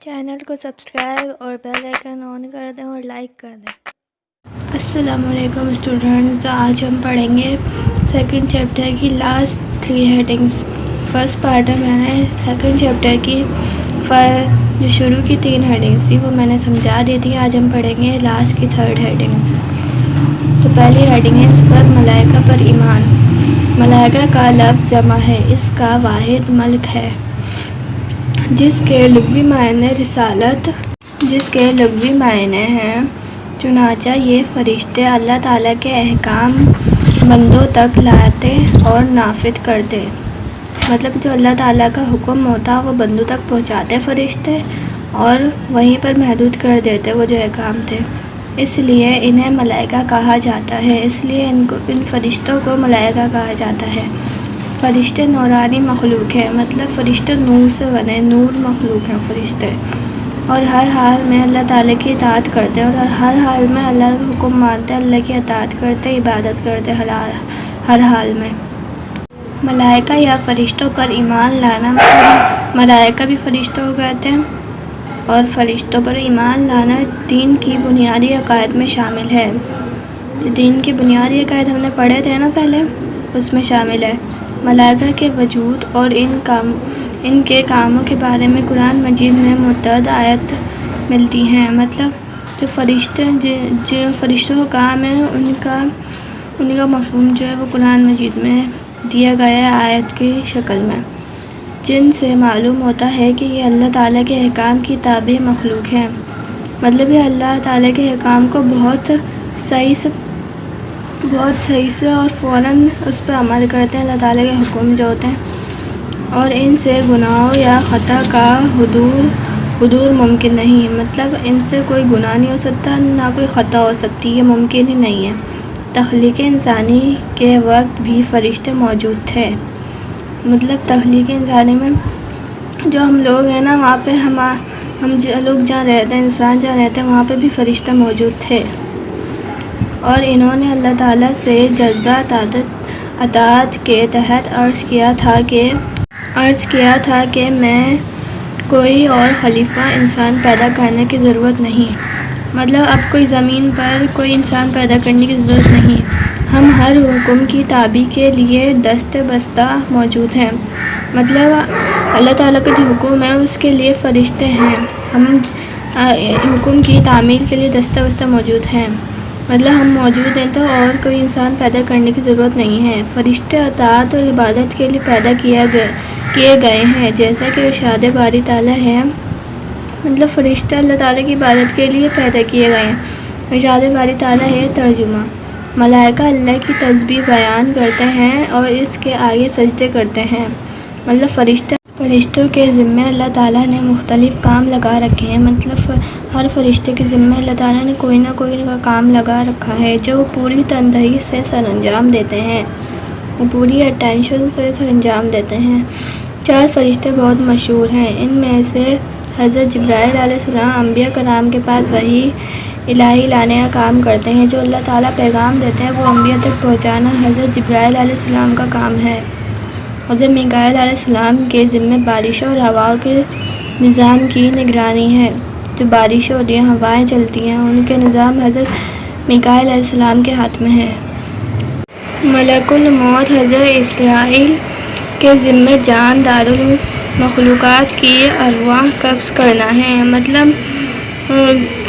Channel کو subscribe اور bell icon آن کر دیں اور لائک کر دیں۔ السلام علیکم اسٹوڈنٹس، آج ہم پڑھیں گے سیکنڈ چیپٹر کی لاسٹ 3 ہیڈنگس۔ فرسٹ پارٹ میں نے سیکنڈ چیپٹر کی جو شروع کی 3 ہیڈنگس تھی وہ میں نے سمجھا دی تھی۔ آج ہم پڑھیں گے لاسٹ کی 3rd ہیڈنگس۔ تو پہلی ہیڈنگ ہے اس پر ملائکہ پر ایمان۔ ملائکہ کا لفظ جمع ہے، اس کا واحد ملک ہے جس کے لغوی معنی رسالت، جس کے لغوی معنی ہیں۔ چنانچہ یہ فرشتے اللہ تعالیٰ کے احکام بندوں تک لاتے اور نافذ کرتے، مطلب جو اللہ تعالیٰ کا حکم ہوتا وہ بندوں تک پہنچاتے فرشتے اور وہیں پر محدود کر دیتے وہ جو احکام تھے۔ اس لیے انہیں ملائکہ کہا جاتا ہے، اس لیے ان فرشتوں کو ملائکہ کہا جاتا ہے۔ فرشتے نورانی مخلوق ہیں، مطلب فرشتے نور سے بنے، نور مخلوق ہیں فرشتے، اور ہر حال میں اللہ تعالیٰ کی اطاعت کرتے ہیں اور ہر حال میں اللہ کا حکم مانتے، اللہ کی اطاعت کرتے، عبادت کرتے ہر حال میں۔ ملائکہ یا فرشتوں پر ایمان لانا، ملائکہ بھی فرشتوں کو کہتے ہیں، اور فرشتوں پر ایمان لانا دین کی بنیادی عقائد میں شامل ہے۔ جو دین کی بنیادی عقائد ہم نے پڑھے تھے نا پہلے، اس میں شامل ہے۔ ملائکہ کے وجود اور ان کے کاموں کے بارے میں قرآن مجید میں متعدد آیات ملتی ہیں، مطلب جو فرشتوں کا کام ہے ان کا مفہوم جو ہے وہ قرآن مجید میں دیا گیا ہے آیت کی شکل میں، جن سے معلوم ہوتا ہے کہ یہ اللہ تعالیٰ کے احکام کی تابع مخلوق ہیں، مطلب یہ اللہ تعالیٰ کے احکام کو بہت صحیح سے اور فوراً اس پہ عمل کرتے ہیں، اللہ تعالیٰ کے حکم جو ہوتے ہیں، اور ان سے گناہوں یا خطا کا حدور ممکن نہیں، مطلب ان سے کوئی گناہ نہیں ہو سکتا، نہ کوئی خطا ہو سکتی، یہ ممکن ہی نہیں ہے۔ تخلیق انسانی کے وقت بھی فرشتے موجود تھے، مطلب تخلیق انسانی میں جو ہم لوگ ہیں نا، وہاں پہ ہم لوگ جہاں رہتے ہیں، انسان جہاں رہتے ہیں، وہاں پہ بھی فرشتے موجود تھے، اور انہوں نے اللہ تعالیٰ سے جذبہ اطاعت کے تحت عرض کیا تھا کہ میں کوئی اور خلیفہ انسان پیدا کرنے کی ضرورت نہیں، مطلب اب کوئی زمین پر کوئی انسان پیدا کرنے کی ضرورت نہیں، ہم ہر حکم کی تابع کے لیے دست بستہ موجود ہیں، مطلب اللہ تعالیٰ کا جو حکم ہے اس کے لیے فرشتے ہیں، ہم حکم کی تعمیل کے لیے دستہ بستہ موجود ہیں، مطلب ہم موجود ہیں تو اور کوئی انسان پیدا کرنے کی ضرورت نہیں ہے۔ فرشتے اطاعت اور عبادت کے لیے پیدا کیے گئے ہیں، جیسا کہ ارشاد باری تعالیٰ ہے، مطلب فرشتے اللہ تعالیٰ کی عبادت کے لیے پیدا کیے گئے ہیں۔ ارشاد باری تعالیٰ ہے ترجمہ: ملائکہ اللہ کی تسبیح بیان کرتے ہیں اور اس کے آگے سجدے کرتے ہیں، مطلب فرشتوں کے ذمہ اللہ تعالیٰ نے مختلف کام لگا رکھے ہیں، مطلب ہر فرشتے کے ذمہ اللہ تعالیٰ نے کوئی نہ کوئی کام لگا رکھا ہے جو وہ پوری تندہی سے سر انجام دیتے ہیں، وہ پوری اٹینشن سے سر انجام دیتے ہیں۔ 4 فرشتے بہت مشہور ہیں، ان میں سے حضرت جبرائیل علیہ السلام انبیاء کرام کے پاس وحی الہی لانے کا کام کرتے ہیں، جو اللہ تعالیٰ پیغام دیتے ہیں وہ انبیاء تک پہنچانا حضرت جبرائیل علیہ السلام کا کام ہے۔ حضرت میکائیل علیہ السلام کے ذمہ بارشوں اور ہواؤں کے نظام کی نگرانی ہے، جو بارشیں ہوتی ہیں، ہوائیں چلتی ہیں، ان کے نظام حضرت میکائیل علیہ السلام کے ہاتھ میں ہے۔ ملک الموت حضرت اسرائیل کے ذمہ جاندار مخلوقات کی ارواح قبض کرنا ہے، مطلب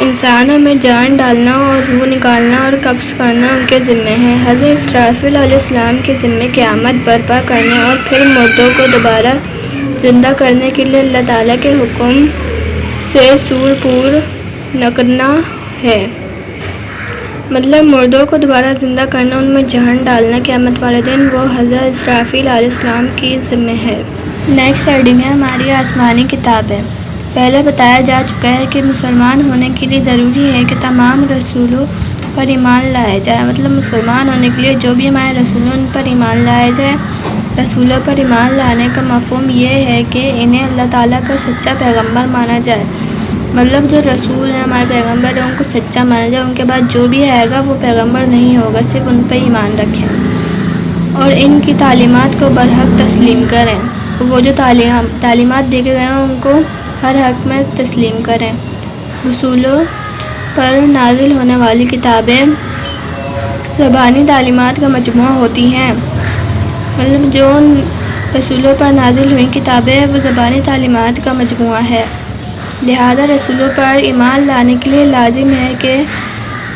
انسانوں میں جان ڈالنا اور روح نکالنا اور قبض کرنا ان کے ذمہ ہے۔ حضرت اسرافیل علیہ السلام کے ذمہ قیامت برپا کرنے اور پھر مردوں کو دوبارہ زندہ کرنے کے لیے اللہ تعالیٰ کے حکم سے سور پور کرنا ہے، مطلب مردوں کو دوبارہ زندہ کرنا، ان میں جان ڈالنا قیامت والے دن، وہ حضرت اسرافیل علیہ السلام کی ذمہ ہے۔ نیکسٹ ہیڈنگ ہے ہماری آسمانی کتابیں۔ پہلے بتایا جا چکا ہے کہ مسلمان ہونے کے لیے ضروری ہے کہ تمام رسولوں پر ایمان لایا جائے، مطلب مسلمان ہونے کے لیے جو بھی ہمارے رسول ان پر ایمان لایا جائے۔ رسولوں پر ایمان لانے کا مفہوم یہ ہے کہ انہیں اللہ تعالیٰ کا سچا پیغمبر مانا جائے، مطلب جو رسول ہیں ہمارے پیغمبر ہیں ان کو سچا مانا جائے، ان کے بعد جو بھی آئے گا وہ پیغمبر نہیں ہوگا، صرف ان پہ ایمان رکھیں اور ان کی تعلیمات کو برحق تسلیم کریں، وہ جو تعلیمات دے کے گئے ہیں ان کو ہر حق میں تسلیم کریں۔ رسولوں پر نازل ہونے والی کتابیں زبانی تعلیمات کا مجموعہ ہوتی ہیں، مطلب جو رسولوں پر نازل ہوئی کتابیں وہ زبانی تعلیمات کا مجموعہ ہے، لہذا رسولوں پر ایمان لانے کے لیے لازم ہے کہ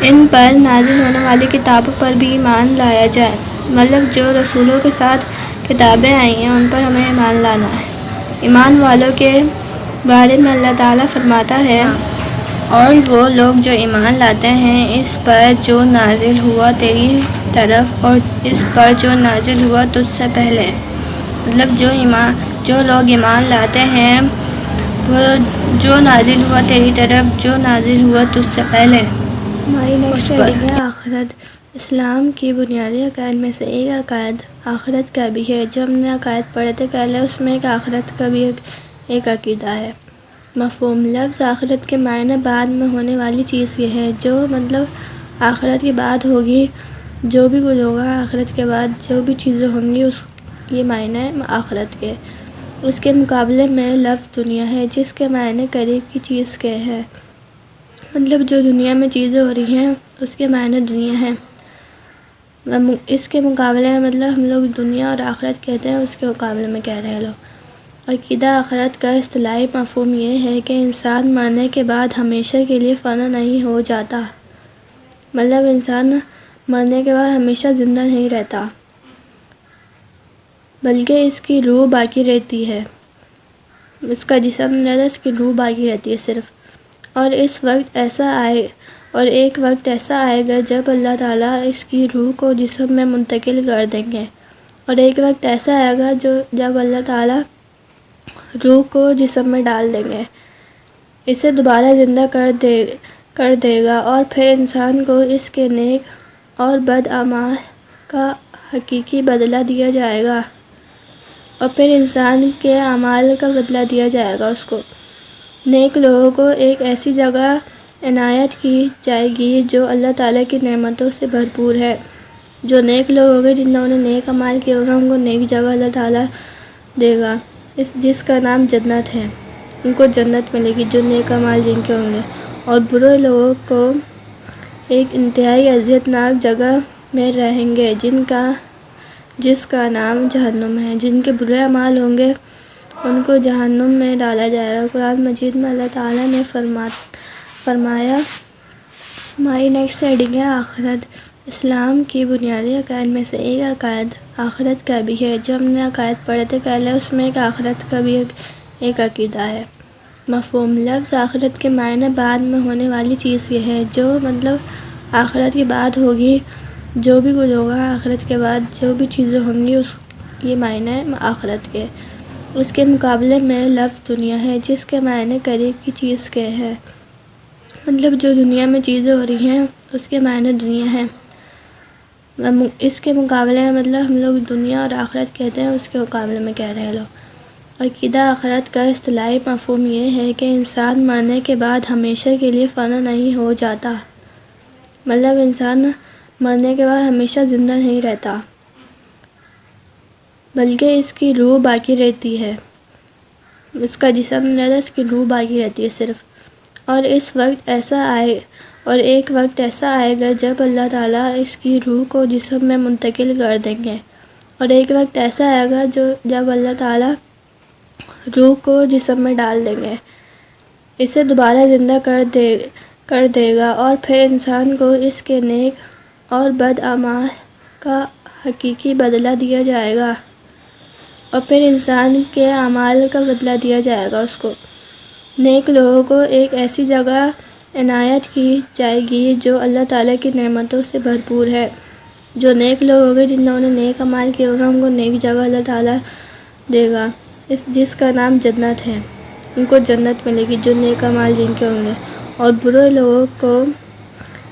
ان پر نازل ہونے والی کتابوں پر بھی ایمان لایا جائے، مطلب جو رسولوں کے ساتھ کتابیں آئی ہیں ان پر ہمیں ایمان لانا ہے۔ ایمان والوں کے بارے میں اللہ تعالیٰ فرماتا ہے، اور وہ لوگ جو ایمان لاتے ہیں اس پر جو نازل ہوا تیری طرف اور اس پر جو نازل ہوا تجھ سے پہلے، مطلب جو لوگ ایمان لاتے ہیں وہ جو نازل ہوا تیری طرف جو نازل ہوا تجھ سے پہلے ہماری نیکسٹ ہیڈنگ ہے آخرت۔ اسلام کی بنیادی عقائد میں سے ایک عقائد آخرت کا بھی ہے۔ جو ہم نے عقائد پڑھے تھے پہلے، اس میں ایک آخرت کا بھی ایک عقیدہ ہے۔ مفہوم لفظ آخرت کے معنی بعد میں ہونے والی چیز یہ ہے، جو مطلب آخرت کے بعد ہوگی، جو بھی کچھ ہوگا آخرت کے بعد جو بھی چیزیں ہوں گی، یہ معنی ہے آخرت کے۔ اس کے مقابلے میں لفظ دنیا ہے، جس کے معنی قریب کی چیز کے ہیں، مطلب جو دنیا میں چیزیں ہو رہی ہیں اس کے معنی دنیا ہے۔ اس کے مقابلے میں مطلب ہم لوگ دنیا اور آخرت کہتے ہیں، اس کے مقابلے میں کہہ رہے ہیں لوگ۔ عقیدہ آخرت کا اصطلاحی مفہوم یہ ہے کہ انسان مرنے کے بعد ہمیشہ کے لیے فنا نہیں ہو جاتا، مطلب انسان مرنے کے بعد ہمیشہ زندہ نہیں رہتا، بلکہ اس کی روح باقی رہتی ہے، اس کا جسم نہیں رہتا، اس کی روح باقی رہتی ہے صرف۔ اور ایک وقت ایسا آئے گا جب اللہ تعالیٰ اس کی روح کو جسم میں منتقل کر دیں گے، اور ایک وقت ایسا آئے گا جب اللہ تعالیٰ روح کو جسم میں ڈال دیں گے، اسے دوبارہ زندہ کر دے گا، اور پھر انسان کو اس کے نیک اور بد اعمال کا حقیقی بدلہ دیا جائے گا، اور پھر انسان کے اعمال کا بدلہ دیا جائے گا اس کو۔ نیک لوگوں کو ایک ایسی جگہ عنایت کی جائے گی جو اللہ تعالیٰ کی نعمتوں سے بھرپور ہے۔ جو نیک لوگ ہوں گے، جنہوں نے نیک اعمال کیے ہوں گے، ان کو نیک جگہ اللہ تعالیٰ دے گا، جس کا نام جنت ہے، ان کو جنت ملے گی جو نیک اعمال جن کے ہوں گے۔ اور برے لوگوں کو ایک انتہائی اذیت ناک جگہ میں رہیں گے جس کا نام جہنم ہے۔ جن کے برے اعمال ہوں گے ان کو جہنم میں ڈالا جائے گا۔ قرآن مجید میں اللہ تعالیٰ نے فرمایا۔ ہماری نیکسٹ ہیڈنگ ہے آخرت۔ اسلام کی بنیادی عقائد میں سے ایک عقائد آخرت کا بھی ہے۔ جو ہم نے عقائد پڑھے تھے پہلے، اس میں ایک آخرت کا بھی ایک عقیدہ ہے۔ مفہوم لفظ آخرت کے معنی بعد میں ہونے والی چیز یہ ہے، جو مطلب آخرت کے بعد ہوگی، جو بھی کچھ ہوگا آخرت کے بعد جو بھی چیزیں ہوں گی، یہ معنی ہے آخرت کے۔ اس کے مقابلے میں لفظ دنیا ہے، جس کے معنی قریب کی چیز کے ہیں، مطلب جو دنیا میں چیزیں ہو رہی ہیں اس کے معنی دنیا ہے۔ اس کے مقابلے میں مطلب ہم لوگ دنیا اور آخرت کہتے ہیں، اس کے مقابلے میں کہہ رہے ہیں لوگ۔ عقیدہ آخرت کا اصطلاحی مفہوم یہ ہے کہ انسان مرنے کے بعد ہمیشہ کے لیے فنا نہیں ہو جاتا، مطلب انسان مرنے کے بعد ہمیشہ زندہ نہیں رہتا، بلکہ اس کی روح باقی رہتی ہے، اس کا جسم نہیں رہتا، اس کی روح باقی رہتی ہے صرف۔ اور ایک وقت ایسا آئے گا جب اللہ تعالیٰ اس کی روح کو جسم میں منتقل کر دیں گے، اور ایک وقت ایسا آئے گا جب اللہ تعالیٰ روح کو جسم میں ڈال دیں گے، اسے دوبارہ زندہ کر دے گا، اور پھر انسان کو اس کے نیک اور بد اعمال کا حقیقی بدلہ دیا جائے گا، اور پھر انسان کے اعمال کا بدلہ دیا جائے گا اس کو۔ نیک لوگوں کو ایک ایسی جگہ عنایت کی جائے گی جو اللہ تعالیٰ کی نعمتوں سے بھرپور ہے۔ جو نیک لوگ ہوں گے، جنہوں نے نیک اعمال کیے ہوں گے، ان کو نیک جگہ اللہ تعالیٰ دے گا، جس کا نام جنت ہے، ان کو جنت ملے گی جو نیک اعمال جن کے ہوں گے۔ اور برے لوگوں کو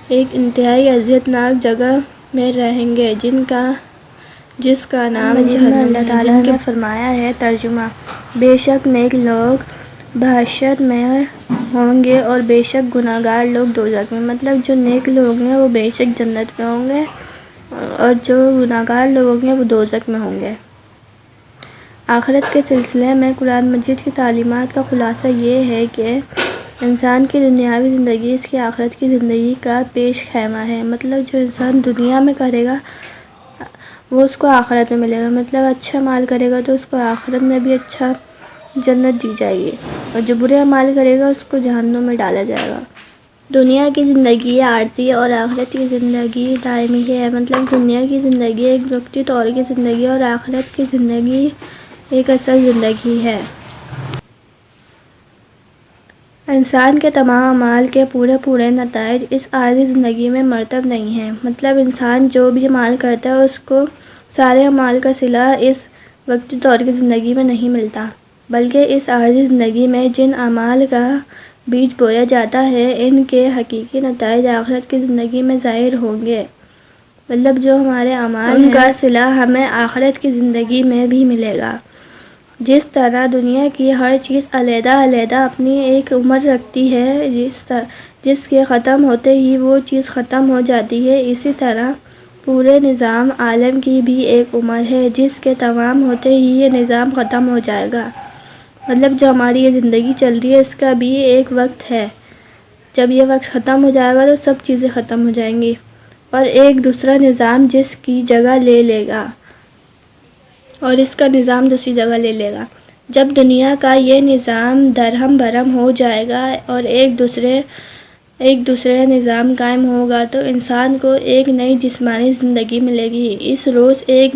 ایک انتہائی اذیت ناک جگہ میں رہیں گے جس کا نام جہنم ہے۔ اللہ تعالیٰ نے فرمایا ہے، ترجمہ: بے شک نیک لوگ بہشت میں ہوں گے اور بے شک گناہگار لوگ دوزخ میں، مطلب جو نیک لوگ ہیں وہ بے شک جنت میں ہوں گے، اور جو گناہگار لوگ ہیں وہ دوزخ میں ہوں گے۔ آخرت کے سلسلے میں قرآن مجید کی تعلیمات کا خلاصہ یہ ہے کہ انسان کی دنیاوی زندگی اس کی آخرت کی زندگی کا پیش خیمہ ہے۔ مطلب جو انسان دنیا میں کرے گا وہ اس کو آخرت میں ملے گا، مطلب اچھا عمل کرے گا تو اس کو آخرت میں بھی اچھا جنت دی جائے گی، اور جو برے عمل کرے گا اس کو جہنم میں ڈالا جائے گا۔ دنیا کی زندگی عارضی اور آخرت کی زندگی دائمی ہے۔ مطلب دنیا کی زندگی ایک وقتی طور کی زندگی اور آخرت کی زندگی ایک اصل زندگی ہے۔ انسان کے تمام اعمال کے پورے نتائج اس عارضی زندگی میں مرتب نہیں ہیں۔ مطلب انسان جو بھی عمل کرتا ہے اس کو سارے اعمال کا صلہ اس وقتی طور کی زندگی میں نہیں ملتا، بلکہ اس عارضی زندگی میں جن اعمال کا بیج بویا جاتا ہے ان کے حقیقی نتائج آخرت کی زندگی میں ظاہر ہوں گے۔ مطلب جو ہمارے اعمال ہیں ان کا صلہ ہمیں آخرت کی زندگی میں بھی ملے گا۔ جس طرح دنیا کی ہر چیز علیحدہ اپنی ایک عمر رکھتی ہے، جس کے ختم ہوتے ہی وہ چیز ختم ہو جاتی ہے، اسی طرح پورے نظام عالم کی بھی ایک عمر ہے جس کے تمام ہوتے ہی یہ نظام ختم ہو جائے گا۔ مطلب جو ہماری یہ زندگی چل رہی ہے اس کا بھی ایک وقت ہے، جب یہ وقت ختم ہو جائے گا تو سب چیزیں ختم ہو جائیں گی اور ایک دوسرا نظام جس کی جگہ لے لے گا اور اس کا نظام دوسری جگہ لے لے گا۔ جب دنیا کا یہ نظام درہم برہم ہو جائے گا اور ایک دوسرے نظام قائم ہوگا تو انسان کو ایک نئی جسمانی زندگی ملے گی۔ اس روز ایک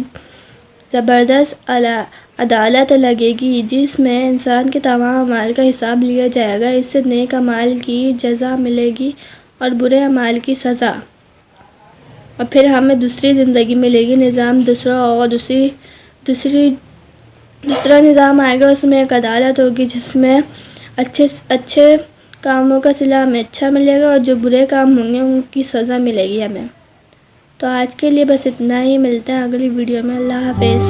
زبردست عدالت لگے گی جس میں انسان کے تمام اعمال کا حساب لیا جائے گا، اس سے نیک اعمال کی جزا ملے گی اور برے اعمال کی سزا، اور پھر ہمیں دوسری زندگی ملے گی، نظام دوسرا ہوگا، دوسرا نظام آئے گا، اس میں ایک عدالت ہوگی جس میں اچھے کاموں کا صلہ ہمیں اچھا ملے گا اور جو برے کام ہوں گے ان کی سزا ملے گی ہمیں۔ تو آج کے لیے بس اتنا ہی، ملتے ہیں اگلی ویڈیو میں۔ اللہ حافظ۔